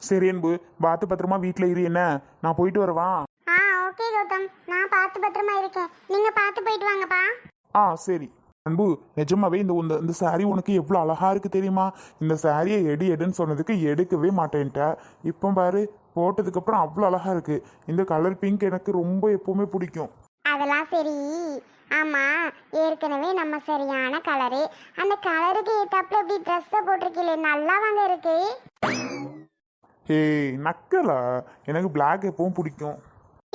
சரி அன்பு, பார்த்து பத்திரமா வீட்டில் இரு என்ன, நான் போயிட்டு வரவா? ஓகே கௌதம், நான் பார்த்து பத்திரமா இருக்கேன். நீங்க பார்த்து போயிட்டு வாங்கப்பா. சரி அன்பு. நிஜமாவே இந்த இந்த இந்த சாரீ உனக்கு எவ்வளோ அழகா இருக்கு தெரியுமா? இந்த சாரியை எடுன்னு சொன்னதுக்கு எடுக்கவே மாட்டேன்ட்ட. இப்போ பாரு, போட்டதுக்கப்புறம் அவ்வளோ அழகா இருக்கு. இந்த கலர் பிங்க் எனக்கு ரொம்ப எப்பவுமே பிடிக்கும். அதெல்லாம் சரி. ஆமா, ஏற்கனவே நம்ம சரியான கலரு. அந்த கலருக்கு ஏத்தாப்புல எப்படி ட்ரெஸ்ஸை போட்டிருக்கீங்களே, நல்லா வாங்க இருக்கு. நக்கலா? எனக்கு பிளாக் எப்பவும் பிடிக்கும்.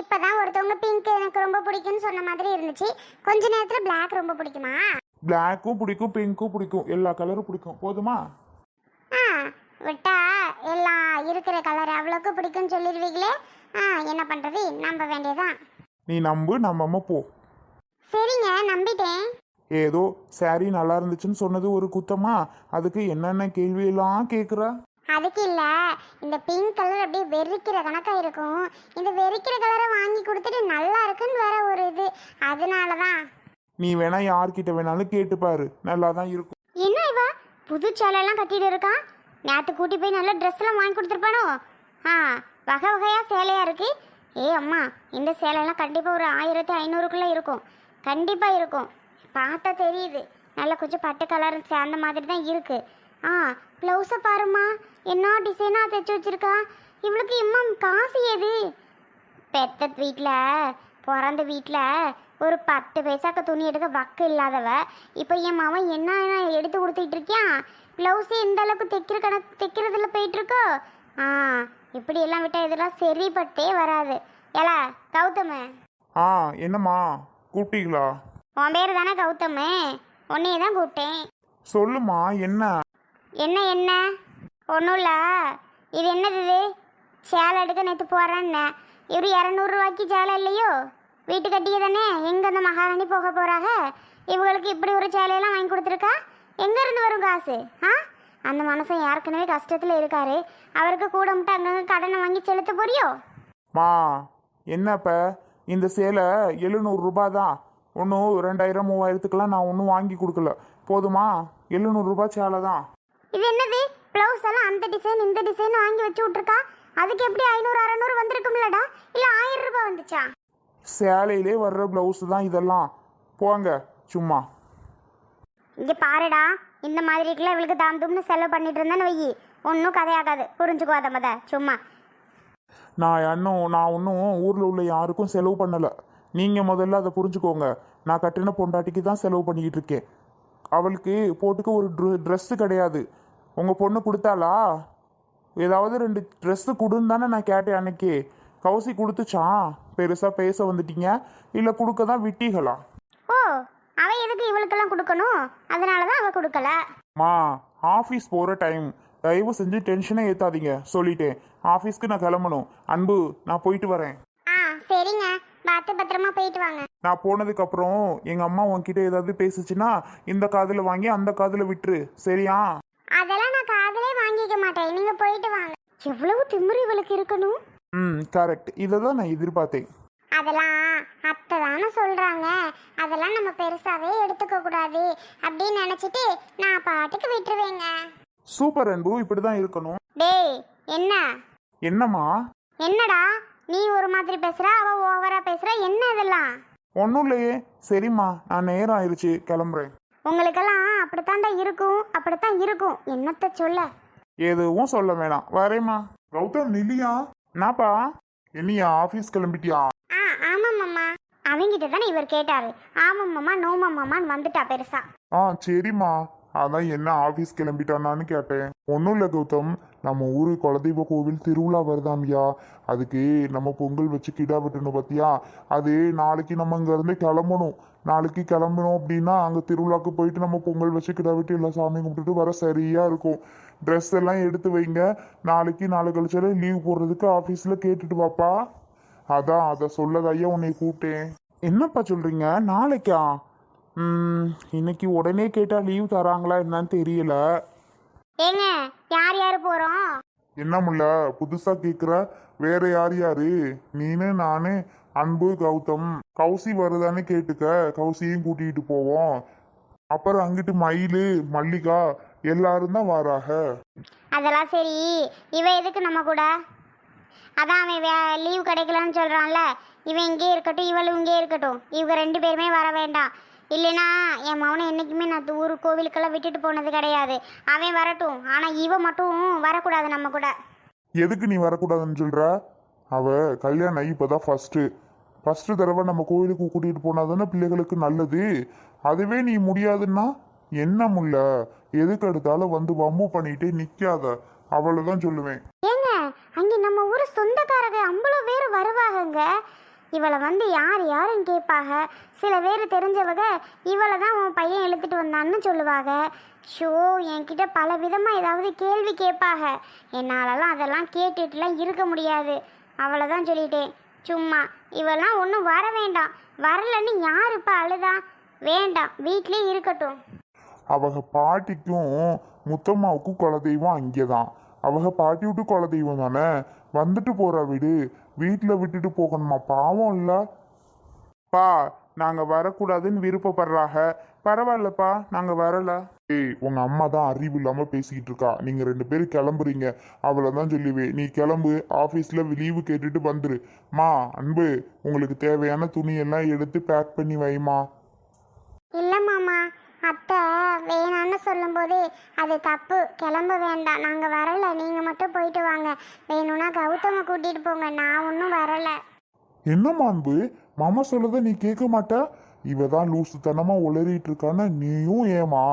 இப்பதான் ஒருத்தவங்க பிங்க் எனக்கு ரொம்ப பிடிக்கும்னு சொன்ன மாதிரி இருந்துச்சு. கொஞ்ச நேரத்துல பிளாக் ரொம்ப பிடிக்குமா? பிளாக்கும் பிடிக்கும், பிங்க்கும் பிடிக்கும், எல்லா கலரும் பிடிக்கும். போதுமா? விட்டா எல்லாம் இருக்கிற கலர் அவ்வளோக்கு பிடிக்கும்னு சொல்லிடுவீங்களே. என்ன பண்றது, நம்ப வேண்டியதான். நீ நம்பு, நம்பாம போ. சரிங்க, நம்பிட்டேன். ஏதோ சாரி நல்லா இருந்துச்சுன்னு சொன்னது ஒரு குத்தமா? அதுக்கு என்னென்ன கேள்வியெல்லாம் கேட்குற? அதுக்கு இல்ல, இந்த பிங்க் கலர் அப்படியே வெறிக்கிற கணக்கா இருக்கும். இந்த வெறிக்கிற கலரை வாங்கி கொடுத்துட்டு நல்லா இருக்குன்னு வேற ஒரு இது, அதனாலதான். நீ வேணா யார்கிட்ட வேணாலும் கேட்டுப்பாரு, நல்லா தான் இருக்கும். என்ன இவ புது சேலையெல்லாம் கட்டிட்டு இருக்கா? நேற்று கூட்டி போய் நல்ல ட்ரெஸ் எல்லாம் வாங்கி கொடுத்துருப்பானோ? வகை வகையா சேலையா இருக்கு. அம்மா, இந்த சேலையெல்லாம் கண்டிப்பா ஒரு 1500க்குள்ள இருக்கும். கண்டிப்பா இருக்கும், பார்த்தா தெரியுது. நல்லா கொஞ்சம் பட்டு கலர் அந்த மாதிரி தான் இருக்கு. ப்ளவுஸை பாருமா, என்ன டிசைனாக தைச்சி வச்சிருக்கா. இவளுக்கு இம்மா காசு ஏது? பெத்த வீட்டில், பிறந்த வீட்டில் ஒரு 10 பைசாக்கு துணி எடுக்க வக்கு இல்லாதவ இப்போ என் மாவன் என்ன எடுத்து கொடுத்துட்டு இருக்கியான். ப்ளவுஸு எந்த அளவுக்கு தைக்கிறதுல போயிட்டுருக்கோ. இப்படி எல்லாம் விட்டால் இதெல்லாம் சரிப்பட்டே வராது. ஏல கௌதமு. என்னம்மா கூப்பிட்டீங்களா? உன் பேர் தானே கௌதமு, உன்னையே தான் கூப்பிட்டேன். சொல்லுமா. என்ன என்ன ஒன்றும் இல்லை. இது என்னது இது? சேலை எடுக்க நேற்று போகிறேன்னு இவர் 200 சேலை இல்லையோ? வீட்டு கட்டியே தானே. எங்கே அந்த மகாராணி போக போகிறாங்க? இவங்களுக்கு இப்படி ஒரு சேலையெல்லாம் வாங்கி கொடுத்துருக்கா. எங்கேருந்து வரும் காசு? அந்த மனுஷன் ஏற்கனவே கஷ்டத்தில் இருக்காரு. அவருக்கு கூட மட்டும் அங்கங்கே கடனை வாங்கி செலுத்த போறியோ? மா என்னப்ப, இந்த சேலை 700 ரூபாய் தான். ஒன்றும் 2000 3000த்துக்கெல்லாம் நான் ஒன்றும் வாங்கி கொடுக்கல. போதுமா? 700 ரூபாய் சேலை தான். இது என்னது? ப்ளவுஸ் எல்லாம் அந்த டிசைன் இந்த டிசைன் வாங்கி வச்சு விட்ருக்கா. அதுக்கு எப்படி 500 600 வந்திருக்கும்லடா? இல்லை 1000 ரூபாய் வந்துச்சா? சேலையிலே வர்ற ப்ளவுஸ் தான் இதெல்லாம். போங்க சும்மா. இங்கே பாருடா, இந்த மாதிரிக்கெல்லாம் இவளுக்கு தாம்தும்னு செலவு பண்ணிட்டு இருந்தேன்னு வையி, ஒன்றும் கதையாகாது. புரிஞ்சுக்குவாத மத சும்மா. நான் ஒன்றும் ஊரில் உள்ள யாருக்கும் செலவு பண்ணலை. நீங்கள் முதல்ல அதை புரிஞ்சுக்கோங்க. நான் கட்டின பொண்டாட்டிக்கு தான் செலவு பண்ணிக்கிட்டு இருக்கேன். அவளுக்கு போட்டுக்க ஒரு ட்ரெஸ்ஸு கிடையாது. உங்கள் பொண்ணு கொடுத்தாளா? ஏதாவது 2 ட்ரெஸ்ஸு கொடுன்னு தானே நான் கேட்டேன் அன்னைக்கு. கௌசி கொடுத்துச்சான். பெருசாக பேச வந்துட்டீங்க, இல்லை கொடுக்க தான் விட்டீங்களா? அவ எதுக்கு இவளுக்கெல்லாம் கொடுக்கணும்? அதனால தான் அவ கொடுக்கல. ஆஃபீஸ் போகிற டைம், தயவு செஞ்சு டென்ஷனே ஏற்றாதீங்க சொல்லிட்டேன். ஆஃபீஸ்க்கு நான் கிளம்பணும். அன்பு, நான் போயிட்டு வரேன். சரிங்க, பார்த்து பத்திரமா போயிட்டு வாங்க. நான் போனதுக்கப்புறம் எங்கள் அம்மா உன்கிட்ட ஏதாவது பேசுச்சுன்னா இந்த காதில் வாங்கி அந்த காதில் விட்டுரு, சரியா? அதெல்லாம் நான் காதலே வாங்கிக்க மாட்டேன். நீங்க போயிட்டு வாங்க. எவ்வளவு திமிரு இவளுக்கு இருக்கணும். கரெக்ட். இதை தான் நான் எதிர்பார்த்தேன். அதெல்லாம் அத்தை தானே சொல்றாங்க. அதெல்லாம் நம்ம பெருசாவே எடுத்துக்க கூடாது அப்படின்னு நினைச்சிட்டு நான் பாட்டுக்கு விட்டுருவேங்க. சூப்பர் அன்பு, இப்படிதான் இருக்கணும். டேய், என்னம்மா? என்னடா நீ ஒரு மாதிரி பேசுற, அவ ஓவரா பேசுற, என்ன இதெல்லாம்? ஒன்றும் இல்லையே. சரிம்மா, நான் நேரம் ஆயிடுச்சு, கிளம்புறேன். உங்களுக்கெல்லாம் அப்படித்தான் இருக்கும். என்னத்த சொல்ல? எதுவும் சொல்ல வேணாம், வரேம்மா. கௌதம், நில்லியா? நாப்பா என்னையா ஆஃபீஸ் கிளம்பிட்டியா? ஆமாம்மாம்மா. அவங்கிட்ட தானே இவர் கேட்டாரு. ஆமாம்மாம்மா நோமாம்மான்னு வந்துட்டா பெருசா. சரிம்மா. அதான் என்ன ஆஃபீஸ் கிளம்பிட்டானான்னு கேட்டேன். ஒன்றும் இல்லை கௌதம், நம்ம ஊரு குலதெய்வ கோவில் திருவிழா வருதாமியா. அதுக்கு நம்ம பொங்கல் வச்சு கிடா வெட்டணும் பார்த்தியா? அது நாளைக்கு நம்ம இங்கேருந்து கிளம்பணும். நாளைக்கு கிளம்பணும் அப்படின்னா அங்கே திருவிழாவுக்கு போயிட்டு நம்ம பொங்கல் வச்சு கிடா வெட்டி எல்லாம் சாமி கும்பிட்டுட்டு வர சரியாக இருக்கும். ட்ரெஸ் எல்லாம் எடுத்து வைங்க. நாளைக்கு நாளை கழிச்சாலே லீவ் போடுறதுக்கு ஆஃபீஸில் கேட்டுட்டு வாப்பா. அதான் அதை சொல்லதையா உன்னை கூப்பிட்டேன். என்னப்பா சொல்கிறீங்க? நாளைக்கா? இன்னைக்கு உடனே கேட்டால் லீவ் தராங்களா என்னன்னு தெரியல. ஏங்க, யார் போகிறோம்? என்ன முல்ல புதுசா கேக்குற? வேற யாரு? நீனு, நானு, அன்பு, கௌதம். கௌசி வருதான்னு கேட்டுக்க, கௌசியும் கூட்டிகிட்டு போவோம். அப்புறம் அங்கிட்டு மயிலு, மல்லிகா, எல்லாரும் தான் வாராக. அதெல்லாம் சரி, இவ எதுக்கு நம்ம கூட? அதான் அவன் லீவ் கிடைக்கலன்னு சொல்கிறான்ல, இவன் இங்கே இருக்கட்டும் இவளும் இங்கே இருக்கட்டும், இவங்க 2 பேருமே வர வேண்டாம். இல்லைனா என் மவனை என்றைக்குமே நான் ஊர் கோவிலுக்கெல்லாம் விட்டுட்டு போனது கிடையாது. அவன் வரட்டும், ஆனால் இவ மட்டும் வரக்கூடாது நம்ம கூட. எதுக்கு நீ வரக்கூடாதுன்னு சொல்ற? அவ கல்யாணம் ஆகி இப்போதான் ஃபஸ்ட்டு தடவை நம்ம கோவிலுக்கு கூட்டிகிட்டு போனால் தானே பிள்ளைகளுக்கு நல்லது. அதுவே நீ முடியாதுன்னா என்ன முல்ல, எதுக்கு எடுத்தாலும் வந்து வம்பு பண்ணிட்டு நிற்காத, அவ்வளோதான் சொல்லுவேன். ஏங்க, அங்கே நம்ம ஊர் சொந்தக்காரங்க அவ்வளோ பேர் வருவாங்கங்க. இவளை வந்து யாருன்னு கேட்பாங்க. சில பேர் தெரிஞ்சவங்க இவளை தான் உன் பையன் இழுத்துட்டு வந்தான்னு சொல்லுவாங்க. ஷோ, என்கிட்ட பல விதமாக ஏதாவது கேள்வி கேட்பாங்க. என்னாலலாம் அதெல்லாம் கேட்டுட்டுலாம் இருக்க முடியாது. அவளை தான் சொல்லிட்டேன். சும்மா இவெல்லாம் ஒன்றும் வர வேண்டாம். வரலன்னு யார் இப்போ அழுதா? வேண்டாம், வீட்லேயே இருக்கட்டும். அவங்க பாட்டிக்கும் முத்தம்மாவுக்கும் குலதெய்வம் அங்கே தான். அவங்க பாட்டி விட்டு குலதெய்வம் தானே, வந்துட்டு போகிற வீடு, வீட்டில் விட்டுட்டு போகணுமா? பாவம் இல்லை. பா, நாங்கள் வரக்கூடாதுன்னு விருப்பப்படுறாங்க. பரவாயில்லப்பா, நாங்கள் வரல. ஏய், உங்கள் அம்மா தான் அறிவு இல்லாமல் பேசிக்கிட்டு இருக்கா. நீங்கள் 2 பேரும் கிளம்புறீங்க, அவளை தான் சொல்லுவேன். நீ கிளம்பு, ஆஃபீஸில் லீவு கேட்டுட்டு வந்துரு. மா அன்பு, உங்களுக்கு தேவையான துணியெல்லாம் எடுத்து பேக் பண்ணி வைமா. இல்லை மாமா, அத்தை வேணான்னு சொல்லும்போது அது தப்பு. கிளம்ப வேண்டாம், நாங்கள் வரலை. நீங்கள் மட்டும் போயிட்டு வாங்க. வேணும்னா கௌதமை கூட்டிகிட்டு போங்க, நான் ஒன்றும் வரலை. என்னம்மா அன்பு, மாமா சொல்லதை நீ கேட்க மாட்ட? இவ தான் லூசுத்தனமாக உளறிட்டு இருக்கான்னு நீயும் ஏமா?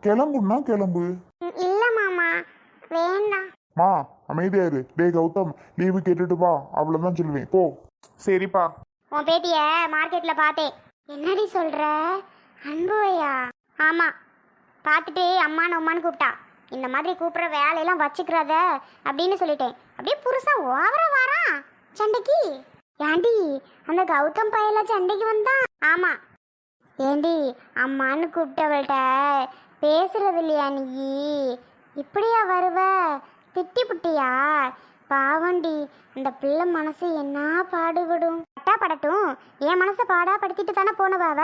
கிளம்புன்னா கிளம்பு. இல்லை மாமா, வேண்டாம். மா அமைதியாரு. டே கௌதம், லீவு கேட்டுட்டு வா, அவ்வளோதான் சொல்லுவேன். போ. சரிப்பா. உன் பேத்திய மார்க்கெட்டில் பார்த்தேன். என்னடி சொல்கிற? அன்புவையா? ஆமாம், பார்த்துட்டு அம்மான்னு கூப்பிட்டா. இந்த மாதிரி கூப்பிட்ற வேலையெல்லாம் வச்சுக்கிறத அப்படின்னு சொல்லிட்டேன். அப்படியே புருஷன் ஓவரா வாரான் சண்டைக்கு. ஏண்டி, அந்த கௌதம் பையல சண்டைக்கு வந்தான்? ஆமாம். ஏண்டி, அம்மான்னு கூப்பிட்டவள்கிட்ட பேசுறது இல்லையா நீ? இப்படியா வருவ? திட்டி புட்டியா? பாவண்டி, அந்த பிள்ளை மனசு என்ன பாடுபடும். படட்டும், என் மனசை பாடாப்படுத்திட்டு தானே போனவாவ.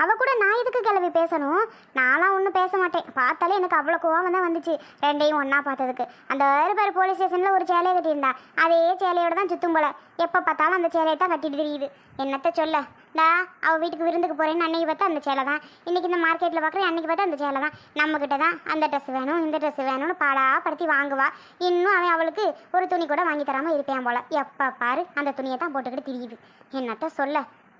அவ கூட நான் எதுக்கு கிளம்பி பேசணும்? நான்லாம் ஒன்றும் பேச மாட்டேன். பார்த்தாலே எனக்கு அவ்வளோ கோவம் தான் வந்துச்சு, 2ஐயும் ஒன்றா பார்த்ததுக்கு. அந்த வேறுபாடு போலீஸ் ஸ்டேஷனில் ஒரு சேலையை கட்டியிருந்தா, அதே சேலையோட தான் சுத்தும் போல. எப்போ பார்த்தாலும் அந்த சேலையை தான் கட்டிட்டு தெரியுது. என்னத்த சொல்ல, அவள் வீட்டுக்கு விருந்துக்கு போகிறேன்னு அன்னைக்கு பார்த்தா அந்த சேலை தான், இன்றைக்கி இந்த மார்க்கெட்டில் பார்க்குறேன், அன்றைக்கி பார்த்தா அந்த சேலை தான். நம்மக்கிட்ட தான் அந்த ட்ரெஸ் வேணும் இந்த ட்ரெஸ் வேணும்னு பாடாப்படுத்தி வாங்குவா. இன்னும் அவன் அவளுக்கு ஒரு துணி கூட வாங்கி தராமல் இருப்பேன் போல. எப்போ பாரு அந்த துணியை தான் போட்டுக்கிட்டு திரியுது. என்னத்த சொல்ல,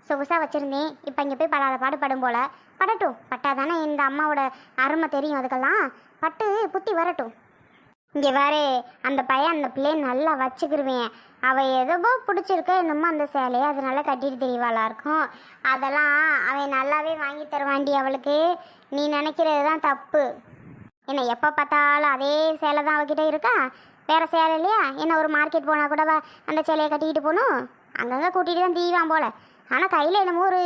சொகுசாக வச்சுருந்தேன், இப்போ இங்கே போய் படாத பாடு படும் போல. படட்டும், பட்டாதானே இந்த அம்மாவோட அருமை தெரியும். அதுக்கெல்லாம் பட்டு புத்தி வரட்டும். இங்கே வேறு அந்த பையன் அந்த பிள்ளையை நல்லா வச்சுக்கிருவேன். அவள் எதோ பிடிச்சிருக்க என்னமோ அந்த சேலையை அதனால கட்டிட்டு தெரியவாளா இருக்கும். அதெல்லாம் அவன் நல்லாவே வாங்கி தருவாண்டி அவளுக்கு. நீ நினைக்கிறது தான் தப்பு. என்ன எப்போ பார்த்தாலும் அதே சேலை தான் அவகிட்ட இருக்கா? வேறு சேலை இல்லையா? என்ன ஒரு மார்க்கெட் போனால் கூட அந்த சேலையை கட்டிக்கிட்டு போகணும்? அங்கங்கே கூட்டிகிட்டு தான் தீவான் போல். ஆனால் கையில் என்னமோ ஒரு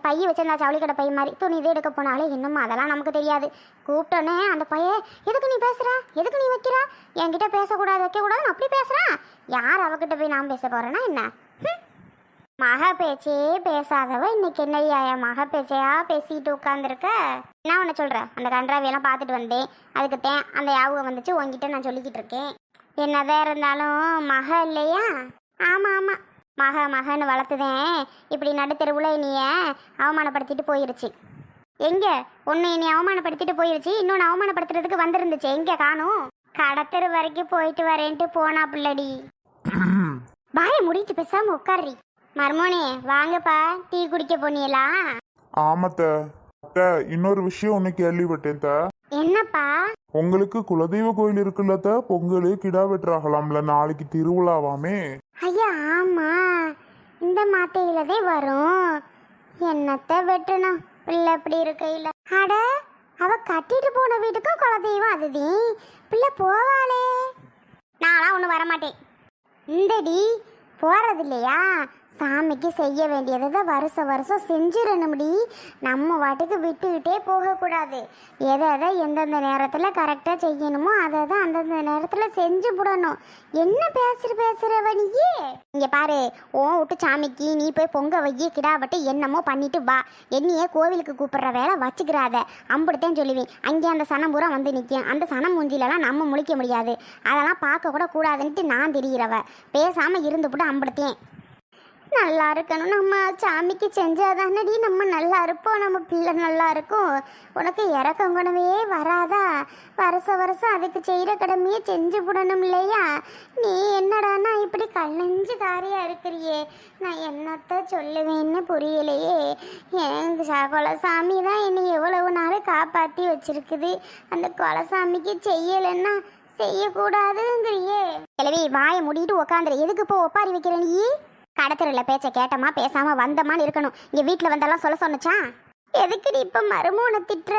பைய வச்சிருந்தா, ஜவுளி கடை பை மாதிரி. துணி இது எடுக்க போனாலே என்னமோ அதெல்லாம் நமக்கு தெரியாது. கூப்பிட்டோன்னே அந்த பையன், எதுக்கு நீ பேசுகிறா, எதுக்கு நீ வைக்கிறா, என்கிட்ட பேசக்கூடாது வைக்கக்கூடாதுன்னு அப்படி பேசுகிறான். யார் அவகிட்ட போய் நான் பேச போகிறேன்னா என்ன? மக பேச்சே பேசாதவ இன்னைக்கு என்னையா மக பேச்சையா பேசிக்கிட்டு உட்காந்துருக்க? என்ன ஒன்று சொல்கிறேன், அந்த கன்றாவியெல்லாம் பார்த்துட்டு வந்தேன். அதுக்கு அந்த யாபகம் வந்துச்சு, உங்ககிட்ட நான் சொல்லிக்கிட்டு இருக்கேன். என்னதான் இருந்தாலும் மக இல்லையா? ஆமாம் ஆமாம், மகன்னு வளர்த்துதேன் இப்படி நடுத்தெருவில் இனிய அவமானப்படுத்திட்டு போயிருச்சு. எங்கே ஒன்று இனி அவமானப்படுத்திட்டு போயிருச்சு, இன்னொன்று அவமானப்படுத்துறதுக்கு வந்திருந்துச்சு. எங்கே காணும்? கடத்தெரு வரைக்கும் போயிட்டு வரேன்ட்டு போனா பிள்ளடி. பாய முடிச்சு பேசாமல் உட்காரி. மர்மோனே வாங்கப்பா, டீ குடிக்க போனீங்களா? ஆமாத்த. அத்தை, இன்னொரு விஷயம் ஒன்று கேள்விப்பட்டேன். என்னப்பா? உங்களுக்கு குலதெய்வ கோயில் இருக்குல்லத்த, பொங்கல் கிடா வெட்டுறாகலாம்ல, நாளைக்கு திருவிழாவாமே. ஐயா ஆமா, இந்த மாத்தையிலதே வரும். என்னத்த வெட்டணும் பிள்ளை இப்படி இருக்கையில். அட, அவ கட்டிட்டு போன வீட்டுக்கும் குலதெய்வம் அதுதே. பிள்ளை போவாளே. நான்லாம் ஒன்றும் வரமாட்டேன். இந்தடி போறது இல்லையா? சாமிக்கு செய்ய வேண்டியதை தான் வருஷம் வருஷம் செஞ்சிடணும்டி. நம்ம வாட்டுக்கு விட்டுக்கிட்டே போகக்கூடாது. எதை எதை எந்தெந்த நேரத்தில் கரெக்டாக செய்யணுமோ அதை தான் அந்தந்த நேரத்தில் செஞ்சு விடணும். என்ன பேசுகிறவ நீயே? இங்கே பாரு, ஓ விட்டு சாமிக்கு நீ போய் பொங்க வைய கிடாபட்டு என்னமோ பண்ணிட்டு வா. என்னையே கோவிலுக்கு கூப்பிட்ற வேலை வச்சுக்கிறாத. அம்பிடுத்தேன் சொல்லுவேன். அங்கே அந்த சனம் பூரா வந்து நிற்கும். அந்த சனம் மூஞ்சிலலாம் நம்ம முழிக்க முடியாது. அதெல்லாம் பார்க்க கூட கூடாதுன்ட்டு நான் தெரிகிறவ. பேசாமல் இருந்துவிட்டு அம்பிடுத்தேன். நல்லா இருக்கணும். நம்ம சாமிக்கு செஞ்சாதானடி நம்ம நல்லா இருப்போம். நம்ம பிள்ளை நல்லா இருக்கும். உனக்கு இறக்கம் குணமே வராதா? வருஷம் அதுக்கு செய்கிற கடமையே செஞ்சு விடணும் இல்லையா? நீ என்னடானா இப்படி கல்லஞ்சு காரியா இருக்கிறியே. நான் என்னத்த சொல்லுவேன்னு புரியலையே. என் குலசாமி தான் என்னை எவ்வளவு நாள் காப்பாற்றி வச்சிருக்குது. அந்த குலசாமிக்கு செய்யலைன்னா செய்யக்கூடாதுங்கிறியே. கிளவி வாயை மூடிட்டு உக்காந்துரு. எதுக்கு இப்போ ஒப்பாரி வைக்கிற நீ? கடத்தரில் பேச்சை கேட்டமா பேசாம வந்தமான்னு இருக்கணும். இங்க வீட்டுல வந்தெல்லாம் சொல்ல சொன்னச்சா? எதுக்குடி இப்ப மருமோனை திட்டுற?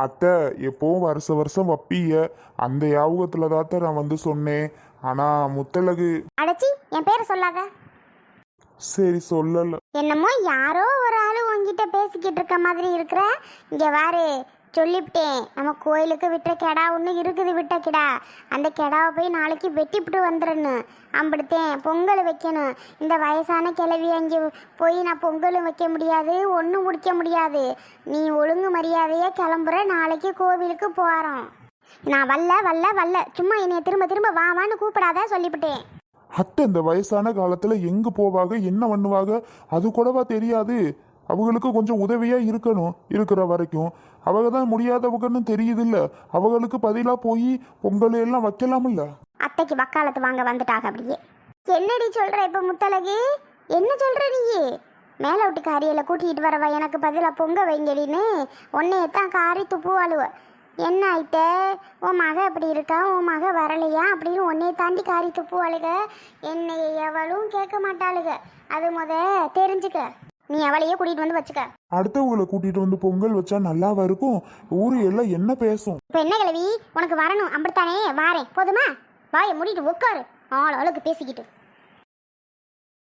அத்தை எப்பவும் வருஷம் வப்பிய அந்த யாபகத்துல தாத்த நான் வந்து சொன்னேன். ஆனா முத்தழகு அடைச்சி என் பேரை சொல்லாத. சரி சொல்லல. என்னமோ யாரோ ஒரு ஆளு உன்கிட்ட பேசிக்கிட்டு இருக்க மாதிரி இருக்கிற. இங்க வாரு, சொல்லிவிட்டேன். நம்ம கோயிலுக்கு விட்ட கெடா ஒன்று இருக்குது. விட்ட கிடா அந்த கெடாவை போய் நாளைக்கு வெட்டிவிட்டு வந்துடணும். அம்பிடுத்தேன் பொங்கல் வைக்கணும். இந்த வயசான கிளவி அங்கே போய் நான் பொங்கலும் வைக்க முடியாது, ஒன்றும் முடிக்க முடியாது. நீ ஒழுங்கு மரியாதையாக கிளம்புற. நாளைக்கு கோவிலுக்கு போகிறோம். நான் வல்ல சும்மா என்னைய திரும்ப வான்னு கூப்பிடாத சொல்லிவிட்டேன். அத்தை இந்த வயசான காலத்துல எங்க போவாங்க, என்ன பண்ணுவாங்க அது கூடவா தெரியாது? அவங்களுக்கு கொஞ்சம் உதவியா இருக்கணும். இருக்கிற வரைக்கும் அவங்க தான் முடியாதவங்கன்னு தெரியுது இல்ல. அவங்களுக்கு பதிலா போய் பொங்கல் எல்லாம் வைக்கலாம்ல. அத்தைக்கு வக்காலத்து வாங்க வந்துட்டாங்க. அப்படியே என்னடி சொல்ற இப்ப முத்தழகு? என்ன சொல்ற நீ? மேல விட்டு காரியில கூட்டிகிட்டு வரவா எனக்கு பதிலாக பொங்க வைங்கடின்னு உன்னையத்தான் காரி துப்புவாளுவ. என்ன ஆயிட்ட? உன் மக அப்படி இருக்கா, உன் மக வரலையா அப்படின்னு உன்னைய தாண்டி காரி துப்புவாளுக. என்னைய எவளும் கேட்க மாட்டாளுக. அது தெரிஞ்சுக்க. நீ அவளையே கூட்டிட்டு வந்து வச்சுக்க. அடுத்தவங்களை கூட்டிட்டு வந்து பொங்கல் வச்சா நல்லாவா இருக்கும்? ஊரு எல்லாம் என்ன பேசும்? இப்ப என்ன கிழவி, உனக்கு வரணும் அப்படித்தானே? வாரேன் போதுமா? வாயை மூடிட்டு உட்காரு. ஆளுக்கு பேசிக்கிட்டு